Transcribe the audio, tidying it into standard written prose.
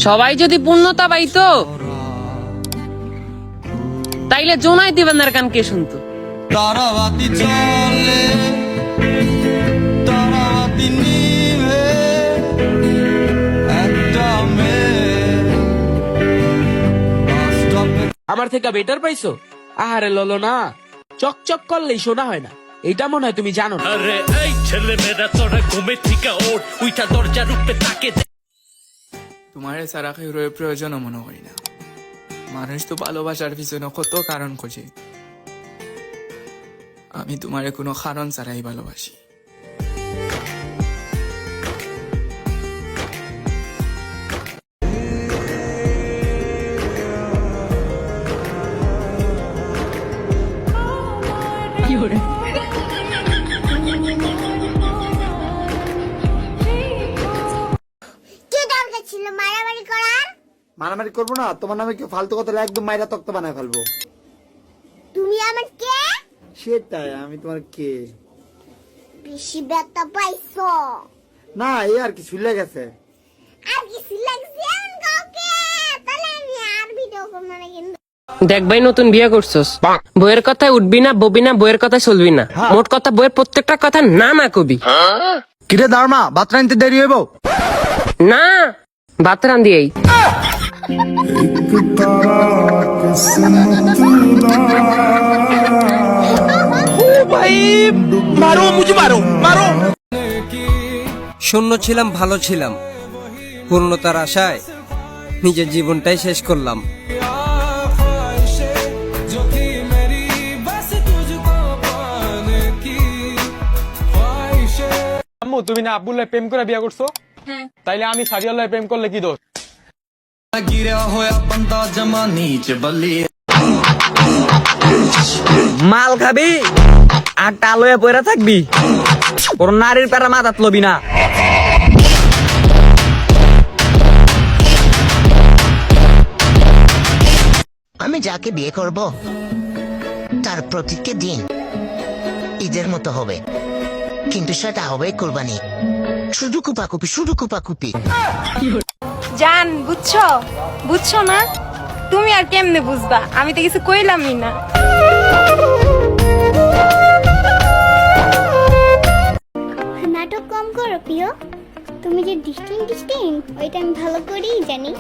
সবাই যদি পূর্ণতা পাইতো তাইলে জোনাই দিবানের গান কে শুনতো? তারাবাতি চলে তারাবাতি নিভে একটা আমার থেকে বেটার পাইছো? আহারে ললো না, চকচক করলেই শোনা হয় না, এইটা মনে হয় তুমি জানো না। আরে এই ছেলে মেয়েরা তোরা ঘুমে থেকে ওঠ, উইটা দরজার উপরে তাকে তোমার সারা হিরোর প্রয়োজনও মনে করি না। মানুষ তো ভালোবাসার পিছনে কত কারণ খোঁজে, আমি তোমারে কোনো কারণ ছাড়াই ভালোবাসি। কি দরকার ছিল মারামারি করার? মারামারি করবো না, তোমার নামে কেউ ফালতু কথা একদম মাইরা তক্ত বানায় ফেলবো। তুমি আমার কে? সেটাই, আমি তোমার কে? বেশি ব্যথা পাইছো? না, এই আর কি শুলে গেছে। আর কিছু লাগছে এমন কাউকে? তাহলে আমি আর ভিডিও করবো না কিন্তু। দেখ ভাই, নতুন বিয়ে করছস, বইয়ের কথায় উঠবি না, ববি না, বইয়ের কথায় চলবি না। মোট কথা, বইয়ের প্রত্যেকটা কথা না না কবি। কিরে দাঁড়মা, বাত রাইনতে দেরি হইব না, ভাত রান্ধি এই। শূন্য ছিলাম, ভালো ছিলাম, পূর্ণতার আশায় নিজের জীবনটাই শেষ করলাম। আম্মু, তুমি না আব্বুল্লাহ প্রেম করে বিয়ে করছো? তাইলে আমি সারিয়াল্লাহ প্রেম করলে কি দোষ? गिरा होया बंदा जमा नीच बल्ली মাল খাবি আর টালয়ে পয়রা থাকবি, ওর নারীর প্যারা মাথাত লবি না। আমি যাকে বিয়ে করব তার প্রত্যেকটা দিন ঈদের মতো হবে, কিন্তু সেটা হবে কুরবানি। শুধু কুপাকুপি, শুধু কুপাকুপি। জান, বুঝছো বুঝছো না? তুমি আর কেমনে বুঝবা? আমি তো কিছু কইলামই না। নাটক কম করো প্রিয়, তুমি যে ডিস্টিংক্ট ওইটা আমি ভালো করেই জানি।